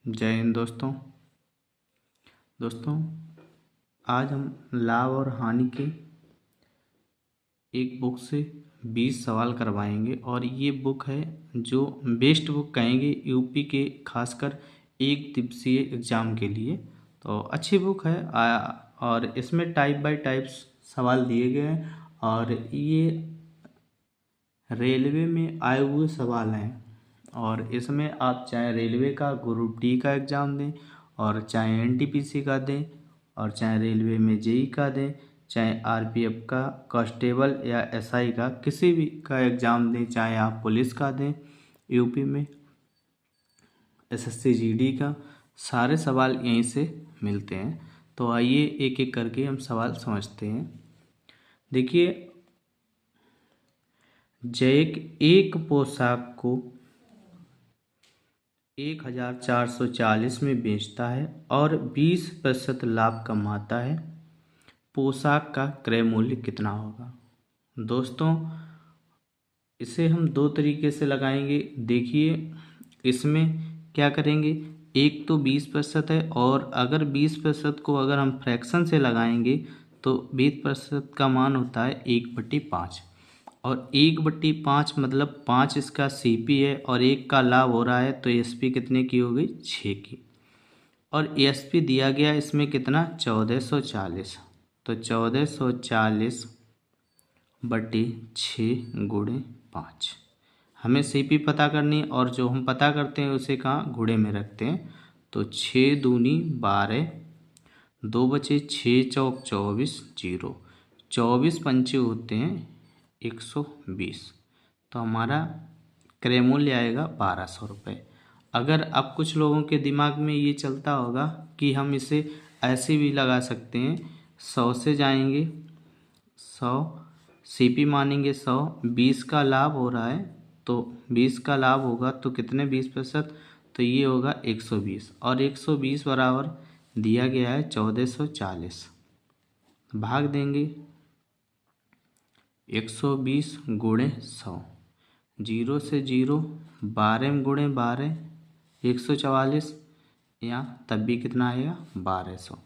जय हिंद दोस्तों। आज हम लाभ और हानि के एक बुक से 20 सवाल करवाएंगे और ये बुक है जो बेस्ट बुक कहेंगे यूपी के खासकर एक दिवसीय एग्ज़ाम के लिए। तो अच्छी बुक है और इसमें टाइप बाय टाइप्स सवाल दिए गए हैं और ये रेलवे में आए हुए सवाल हैं और इसमें आप चाहे रेलवे का ग्रुप डी का एग्ज़ाम दें और चाहे एनटीपीसी का दें और चाहे रेलवे में जेई का दें, चाहे आरपीएफ का, कांस्टेबल या एसआई का, किसी भी का एग्ज़ाम दें, चाहे आप पुलिस का दें यूपी में, एसएससी जीडी का, सारे सवाल यहीं से मिलते हैं। तो आइए एक एक करके हम सवाल समझते हैं। देखिए, जैक एक पोशाक को 1440 में बेचता है और 20% लाभ कमाता है। पोशाक का क्रय मूल्य कितना होगा? दोस्तों, इसे हम दो तरीके से लगाएंगे। देखिए, इसमें क्या करेंगे, एक तो 20% है और अगर 20% को अगर हम फ्रैक्शन से लगाएंगे तो 20% का मान होता है 1/5 और 1/5 मतलब 5 इसका सीपी है और 1 का लाभ हो रहा है तो एसपी कितने की हो गई? 6 की। और एसपी दिया गया इसमें कितना? 1440। तो 1440/6 × 5 हमें सीपी पता करनी है और जो हम पता करते हैं उसे कहाँ गुणे में रखते हैं। तो 6 दूनी 12, 2 बचे 6 चौक 24, 0, 24 पंचे होते हैं 120। तो हमारा क्रय मूल्य आएगा 1200 रुपये। अगर अब कुछ लोगों के दिमाग में ये चलता होगा कि हम इसे ऐसे भी लगा सकते हैं, 100 से जाएंगे, 100 सीपी मानेंगे, 100, 20 का लाभ हो रहा है तो 20 का लाभ होगा तो कितने 20%? तो ये होगा 120 और 120 बराबर दिया गया है 1440। भाग देंगे 120 गुणे 100, 0 से 0, 12 में गुणे 12, 144, यहाँ तब भी कितना आएगा? 1200।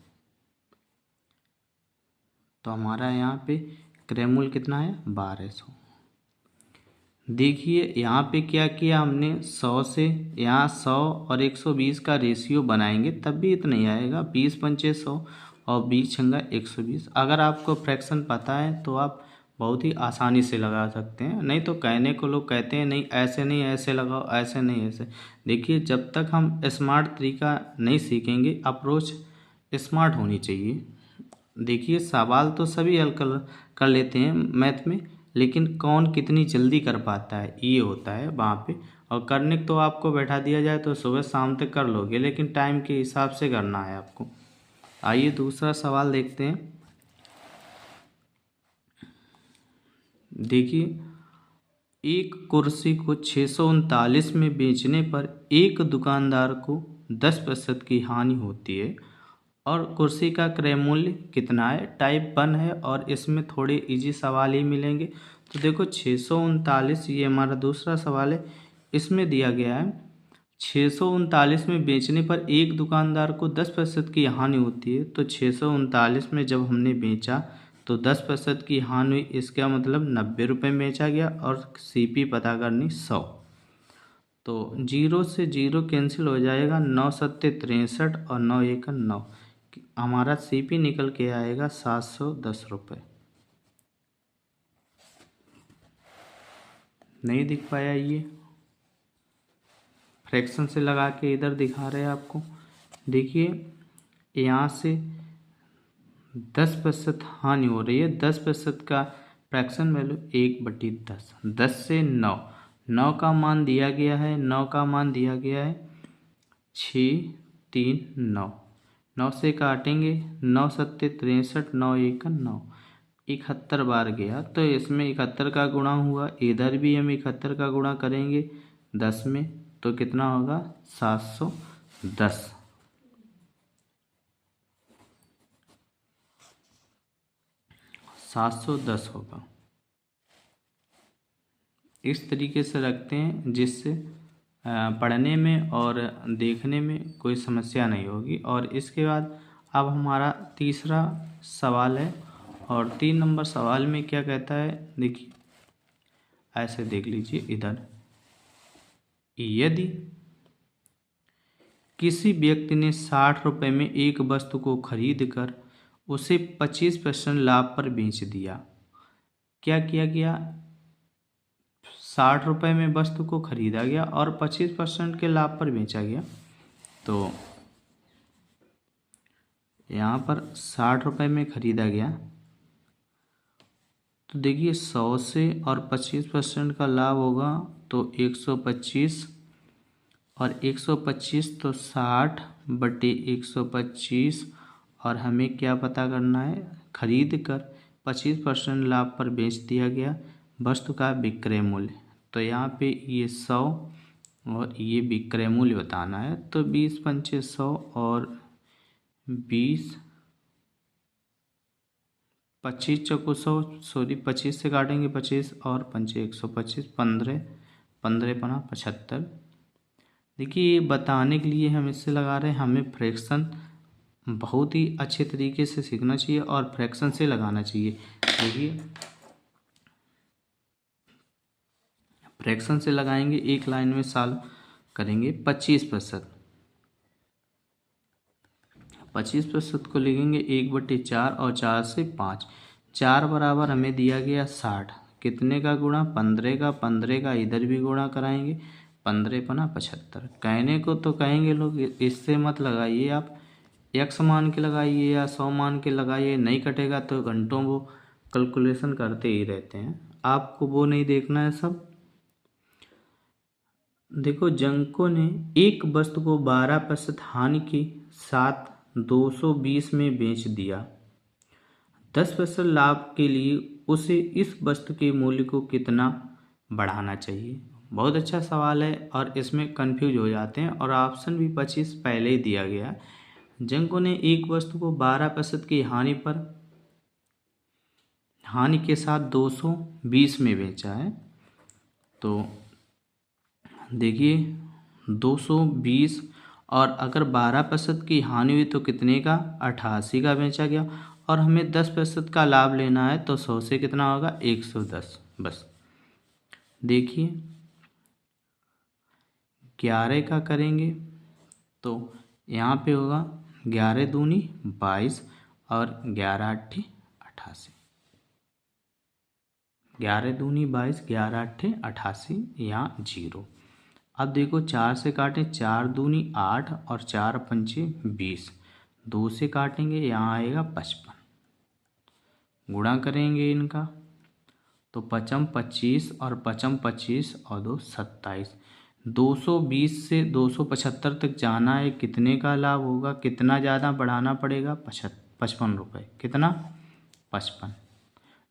तो हमारा यहाँ पे क्रय मूल्य कितना है? 1200। देखिए, यहाँ पे क्या किया हमने, 100 से यहाँ 100 और 120 का रेशियो बनाएंगे तब भी इतना ही आएगा, 20 पंचे 100 और 20 छंगा 120। अगर आपको फ्रैक्शन पता है तो आप बहुत ही आसानी से लगा सकते हैं, नहीं तो कहने को लोग कहते हैं नहीं ऐसे नहीं ऐसे लगाओ, ऐसे नहीं ऐसे। देखिए, जब तक हम स्मार्ट तरीका नहीं सीखेंगे, अप्रोच स्मार्ट होनी चाहिए। देखिए, सवाल तो सभी हल कर लेते हैं मैथ में, लेकिन कौन कितनी जल्दी कर पाता है ये होता है वहाँ पे। और करने तो आपको बैठा दिया जाए तो सुबह शाम तक कर लोगे, लेकिन टाइम के हिसाब से करना है आपको। आइए दूसरा सवाल देखते हैं। देखिए, एक कुर्सी को 639 में बेचने पर एक दुकानदार को 10% की हानि होती है और कुर्सी का क्रय मूल्य कितना है? टाइप 1 है और इसमें थोड़े इजी सवाल ही मिलेंगे। तो देखो, 639 ये हमारा दूसरा सवाल है। इसमें दिया गया है 639 में बेचने पर एक दुकानदार को 10% की हानि होती है। तो 639 में जब हमने बेचा तो 10% की हानि हुई, इसका मतलब 90 रुपये में बेचा गया और सीपी पता करनी 100। तो 0 से 0 कैंसिल हो जाएगा, 9 सत्ते 63 और 9 एक 9। हमारा सीपी निकल के आएगा 710 रुपये। नहीं दिख पाया, ये फ्रैक्शन से लगा के इधर दिखा रहे हैं आपको। देखिए, यहाँ से 10% हानि हो रही है, 10% का फ्रैक्शन वैल्यू 1/10, 10 से 9, 9 का मान दिया गया है, 9 का मान दिया गया है 6, 3, 9, 9 से काटेंगे, 9 सत्ते 63, 9 एक 9, 71 बार गया तो इसमें 71 का गुणा हुआ, इधर भी हम 71 का गुणा करेंगे 10 में तो कितना होगा? 710। 710 होगा। इस तरीके से रखते हैं जिससे पढ़ने में और देखने में कोई समस्या नहीं होगी। और इसके बाद अब हमारा तीसरा सवाल है, और 3 नंबर सवाल में क्या कहता है, देखिए ऐसे देख लीजिए इधर। यदि किसी व्यक्ति ने 60 रुपये में एक वस्तु को खरीद कर उसे 25% लाभ पर बेच दिया। क्या किया गया, 60 रुपये में वस्तु को खरीदा गया और 25% के लाभ पर बेचा गया। तो यहाँ पर 60 रुपये में खरीदा गया, तो देखिए 100 से और 25% का लाभ होगा तो 125, और 125 तो 60 बटे 125, और हमें क्या पता करना है, खरीद कर 25% लाभ पर बेच दिया गया वस्तु का विक्रय मूल्य। तो यहाँ पे ये 100 और ये विक्रय मूल्य बताना है। तो 20 पंचे 100 और 20, 25 चौको 100, सॉरी 25 से काटेंगे 25 और पंचे 125, 15, 15 पना 75। देखिए ये बताने के लिए हम इससे लगा रहे हैं, हमें फ्रैक्शन बहुत ही अच्छे तरीके से सीखना चाहिए और फ्रैक्शन से लगाना चाहिए। देखिए फ्रैक्शन से लगाएंगे, एक लाइन में सॉल्व करेंगे। 25% को लिखेंगे 1/4 और 4 से 5। 4 बराबर हमें दिया गया 60, कितने का गुणा, 15 का। 15 का इधर भी गुणा कराएंगे, 15 पना 75। कहने को तो कहेंगे लोग इससे मत लगाइए, आप x मान के लगाइए या 100 मान के लगाइए, नहीं कटेगा तो घंटों वो कैलकुलेशन करते ही रहते हैं, आपको वो नहीं देखना है सब। देखो जंको ने एक वस्तु को 12% हानि के साथ 220 में बेच दिया। 10% लाभ के लिए उसे इस वस्तु के मूल्य को कितना बढ़ाना चाहिए। बहुत अच्छा सवाल है और इसमें कंफ्यूज हो जाते हैं, और ऑप्शन भी 25 पहले ही दिया गया है। जंको ने एक वस्तु को 12% की हानि के साथ 220 में बेचा है। तो देखिए 220, और अगर 12% की हानि हुई तो कितने का, 88 का बेचा गया। और हमें 10% का लाभ लेना है, तो 100 से कितना होगा, 110। बस देखिए 11 का करेंगे तो यहाँ पे होगा 11 दूनी 22 और 11 अट्ठे 88। 11 दूनी 22, 11 अट्ठे 88, यहाँ 0। अब देखो 4 से काटें, 4 दूनी 8 और 4 पंचे 20। 2 से काटेंगे, यहाँ आएगा 55। गुणा करेंगे इनका तो 55 25 और 55 25 और 2 27। 220 से 275 तक जाना है, कितने का लाभ होगा, कितना ज़्यादा बढ़ाना पड़ेगा, 55 रुपये। कितना, 55।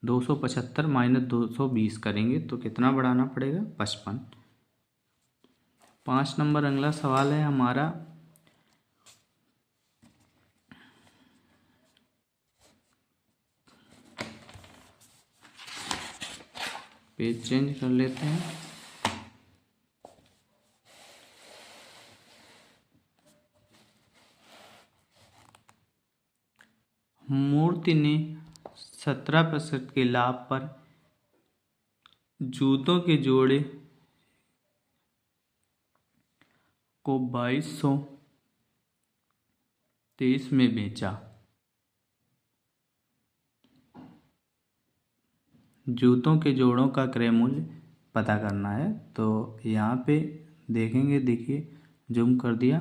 275 माइनस 220 करेंगे तो कितना बढ़ाना पड़ेगा, 55। 5 नंबर अगला सवाल है हमारा। पेज चेंज कर लेते हैं। मूर्ति ने 17% के लाभ पर जूतों के जोड़े को 2223 में बेचा। जूतों के जोड़ों का क्रय मूल्य पता करना है। तो यहाँ पे देखेंगे, देखिए जूम कर दिया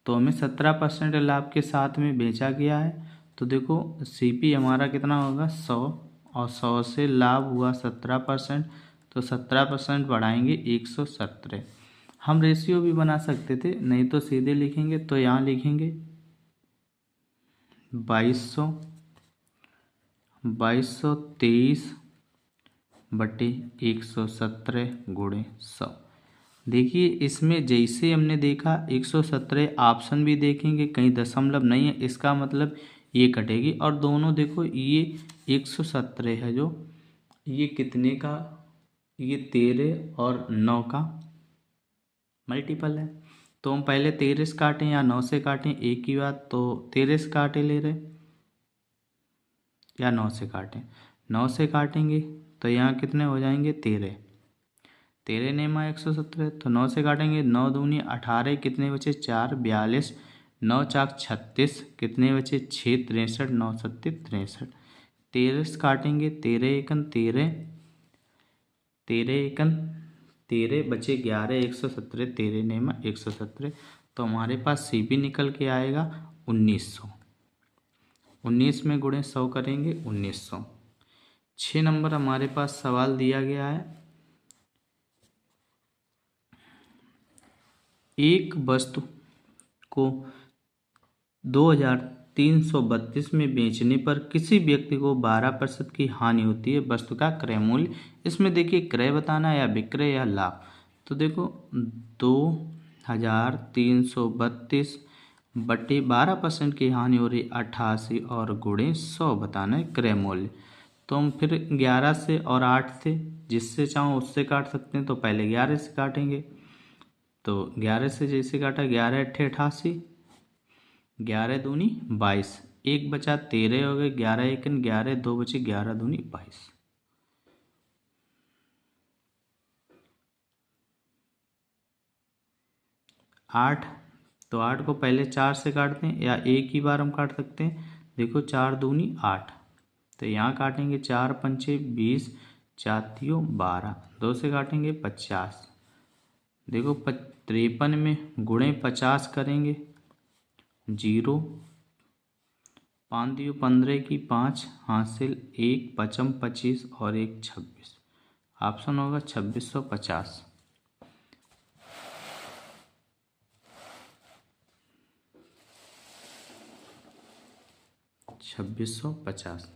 तो हमें 17% लाभ के साथ में बेचा गया है। तो देखो CP हमारा कितना होगा, 100, और 100 से लाभ हुआ 17%, तो 17% बढ़ाएंगे 117। हम रेशियो भी बना सकते थे, नहीं तो सीधे लिखेंगे। तो यहाँ लिखेंगे 2223 बटे 117 गुणे 100। देखिए इसमें जैसे हमने देखा 117, ऑप्शन भी देखेंगे कहीं दशमलव नहीं है, इसका मतलब ये कटेगी। और दोनों देखो ये 117 है, जो ये कितने का, ये 13 और 9 का मल्टीपल है। तो हम पहले 13 से काटें या 9 से काटें, एक ही बात। तो 13 से काटे ले रहे या 9 से काटें, 9 से काटेंगे तो यहाँ कितने हो जाएंगे 13, 13 नेमा 117। तो 9 से काटेंगे, 9 दूनी 18, कितने बचे 4, 42, 9 चाक 36, कितने बचे 6, 63, 9 सत्ते 63। 13 से काटेंगे, 13 एकन 13, 13 एकन 13 बचे 11, 117, 13 नेमा 117। तो हमारे पास सी भी निकल के आएगा 1900। 19 में गुणे 100 करेंगे 1900। 6 नंबर हमारे पास सवाल दिया गया है, एक वस्तु को 2332 में बेचने पर किसी व्यक्ति को 12% की हानि होती है, वस्तु का क्रय मूल्य। इसमें देखिए क्रय बताना या विक्रय या लाभ। तो देखो 2332 बटे 12% की हानि हो रही 88 और गुणे 100 बताना है क्रय मूल्य। तो हम फिर 11 से और 8 से, जिससे चाहो उससे काट सकते हैं। तो पहले 11 से काटेंगे, तो 11 से जैसे काटा, 11 अट्ठे 88, 11 दूनी 22, एक बचा 13 हो गए, 11 एकन 11, 2 बचे 11 दूनी 22। 8, तो 8 को पहले 4 से काटते हैं या एक ही बार हम काट सकते हैं। देखो 4 दूनी 8, तो यहाँ काटेंगे 4 पंचे 20, 4 तियो 12, 2 से काटेंगे 50। देखो 53 में गुणे 50 करेंगे, 0, 5 दियो 15 की 5, हासिल 1, 55 25 और 1 26। ऑप्शन होगा 2650। 2650।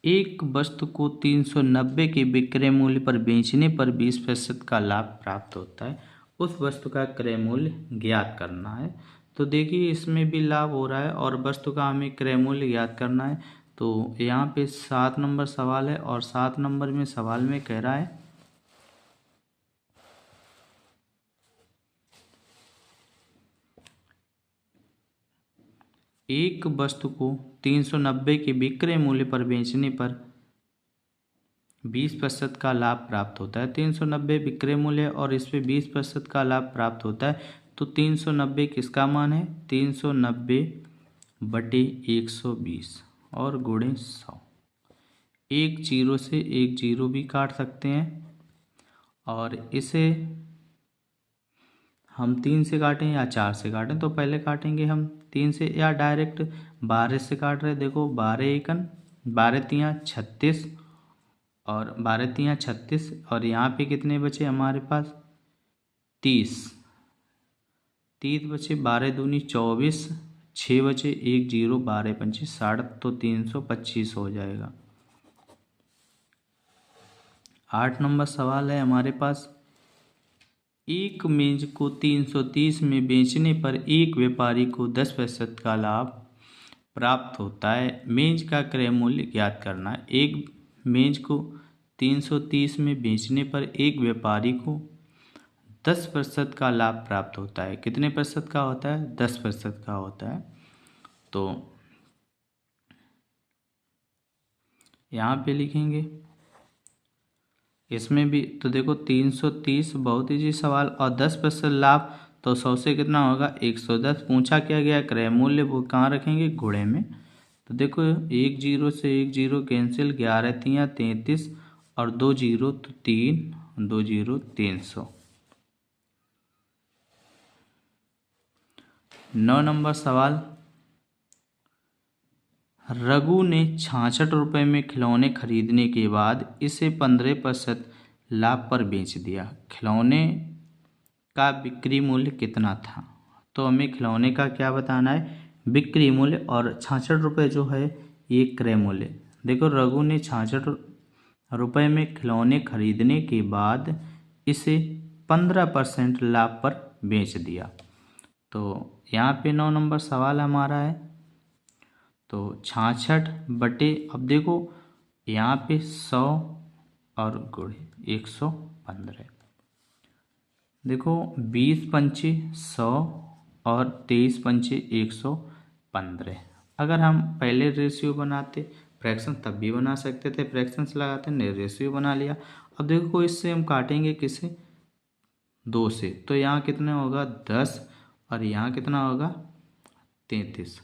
एक वस्तु को 390 के विक्रय मूल्य पर बेचने पर 20% का लाभ प्राप्त होता है, उस वस्तु का क्रय मूल्य ज्ञात करना है। तो देखिए इसमें भी लाभ हो रहा है और वस्तु का हमें क्रय मूल्य ज्ञात करना है। तो यहाँ पे 7 नंबर सवाल है और 7 नंबर में सवाल में कह रहा है एक वस्तु को 390 के विक्रय मूल्य पर बेचने पर 20% का लाभ प्राप्त होता है। 390 विक्रय मूल्य और इस पे 20% का लाभ प्राप्त होता है। तो 390 किसका मान है, 390 बटे 120 और गुणे 100। एक जीरो से एक जीरो भी काट सकते हैं और इसे हम 3 से काटें या 4 से काटें। तो पहले काटेंगे हम 3 से या डायरेक्ट 12 से काट रहे। देखो 12 एकन 12 तियाँ 36 और 12 तियाँ 36 और यहाँ पे कितने बचे हमारे पास 30, 30 बचे, 12 दूनी 24, 6 बचे, 1 जीरो, 12 पंचे 60। तो 325 हो जाएगा। 8 नंबर सवाल है हमारे पास, एक मेज को 330 में बेचने पर एक व्यापारी को 10% का लाभ प्राप्त होता है, मेज का क्रय मूल्य ज्ञात करना है। एक मेज को 330 में बेचने पर एक व्यापारी को 10% का लाभ प्राप्त होता है। कितने प्रतिशत का होता है, 10% का होता है। तो यहाँ पे लिखेंगे इसमें भी। तो देखो 330 बहुत ईजी सवाल और 10% लाभ, तो 100 से कितना होगा 110। पूछा क्या गया क्रय मूल्य, वो कहाँ रखेंगे गुणे में। तो देखो एक जीरो से एक जीरो कैंसिल, 11 तियाँ 33 और 2 जीरो तो 3, 2 जीरो 300। 9 नंबर सवाल, रघु ने 66 रुपये में खिलौने खरीदने के बाद इसे 15% लाभ पर बेच दिया, खिलौने का बिक्री मूल्य कितना था। तो हमें खिलौने का क्या बताना है, बिक्री मूल्य, और 66 रुपये जो है ये क्रय मूल्य। देखो रघु ने 66 रुपये में खिलौने खरीदने के बाद इसे 15% लाभ पर बेच दिया। तो यहाँ पे 9 नंबर सवाल हमारा है। तो 66 बटे, अब देखो यहाँ पे 100 और गुणे 115। देखो 20 पंचे 100 और 23 पंचे 115। अगर हम पहले रेशियो बनाते फ्रैक्शन तब भी बना सकते थे, फ्रैक्शंस लगाते नहीं, रेशियो बना लिया। अब देखो इससे हम काटेंगे किसे, 2 से, तो यहाँ कितना होगा 10 और यहाँ कितना होगा 33।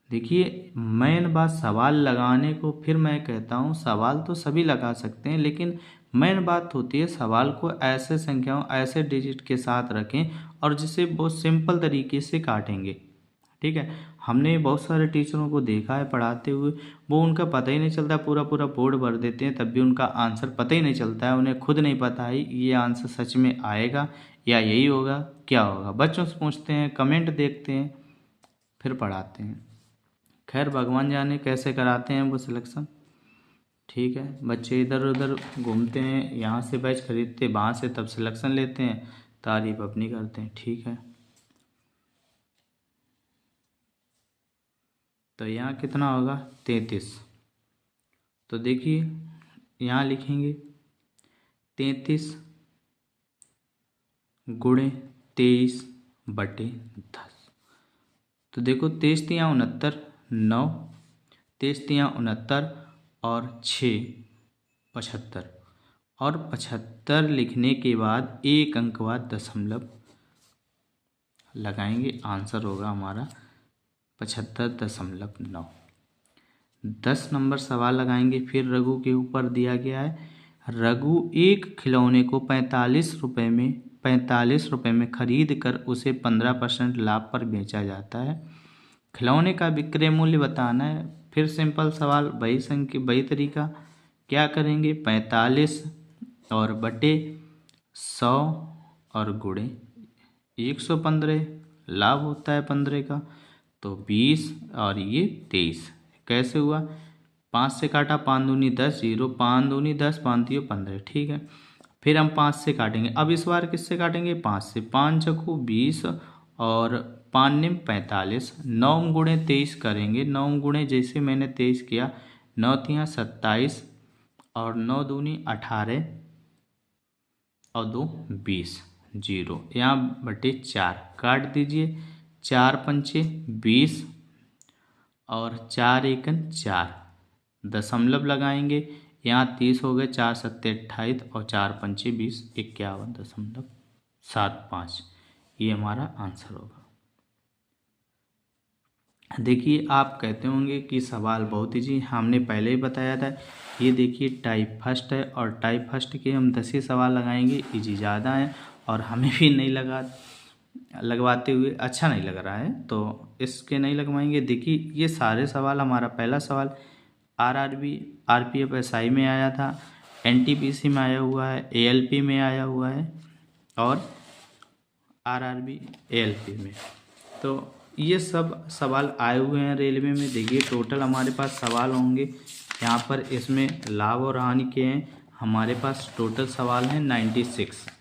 देखिए मेन बात सवाल लगाने को, फिर मैं कहता हूँ सवाल तो सभी लगा सकते हैं, लेकिन मेन बात होती है सवाल को ऐसे संख्याओं ऐसे डिजिट के साथ रखें और जिसे बहुत सिंपल तरीके से काटेंगे। ठीक है, हमने बहुत सारे टीचरों को देखा है पढ़ाते हुए, वो उनका पता ही नहीं चलता, पूरा पूरा बोर्ड भर देते हैं, तब भी उनका आंसर पता ही नहीं चलता है, उन्हें खुद नहीं पता है ये आंसर सच में आएगा या यही होगा क्या होगा। बच्चों से पूछते हैं, कमेंट देखते हैं, फिर पढ़ाते हैं। खैर भगवान जाने कैसे कराते हैं वो सिलेक्शन। ठीक है, बच्चे इधर उधर घूमते हैं, यहाँ से बैच खरीदते, वहाँ से तब सिलेक्शन लेते हैं, तारीफ अपनी करते हैं। ठीक है, तो यहाँ कितना होगा 33। तो देखिए यहाँ लिखेंगे 33 गुणे 23 बटे 10। तो देखो 23 तियाँ 69, 9 23 तियाँ 69 और 6 75, और 75 लिखने के बाद एक अंक बाद दशमलव लगाएंगे, आंसर होगा हमारा 75.9। 10 नंबर सवाल लगाएंगे, फिर रघु के ऊपर दिया गया है, रघु एक खिलौने को 45 रुपये में खरीद कर उसे 15% लाभ पर बेचा जाता है। खिलौने का विक्रय मूल्य बताना है। फिर सिंपल सवाल, वही तरीका, क्या करेंगे 45 और बटे 100 और गुणे 115, लाभ होता है 15 का, तो 20 और ये 23। कैसे हुआ, 5 से काटा, 5 दूनी 10, 0, 5 दूनी 10, 5 3 15। ठीक है, फिर हम 5 से काटेंगे, अब इस बार किससे काटेंगे 5 से, 5 चकू 20 और 5 निम 45, 9 गुणे 23 करेंगे, 9 गुणे जैसे मैंने 23 किया, 9 तियाँ 27 और 9 दूनी 18 और 2 20, 0, यहाँ बटे 4 काट दीजिए, 4 पंचे 20 और 4 एकन 4, दशमलव लगाएंगे, यहाँ 30 हो गए, 4 सत्ते 28 और 4 पंचे 20, 51.75, ये हमारा आंसर होगा। देखिए आप कहते होंगे कि सवाल बहुत ईजी, हमने पहले ही बताया था। ये देखिए टाइप फर्स्ट है और टाइप फर्स्ट के हम 10 ही सवाल लगाएंगे, ईजी ज़्यादा है और हमें भी नहीं लगवाते हुए अच्छा नहीं लग रहा है, तो इसके नहीं लगवाएंगे। देखिए ये सारे सवाल, हमारा पहला सवाल आरआरबी आरपीएफ एसआई में आया था, एनटीपीसी में आया हुआ है, एएलपी में आया हुआ है और आरआरबी एएलपी में, तो ये सब सवाल आए हुए हैं रेलवे में। देखिए टोटल हमारे पास सवाल होंगे यहाँ पर, इसमें लाभ और हानि के हैं, हमारे पास टोटल सवाल हैं 96।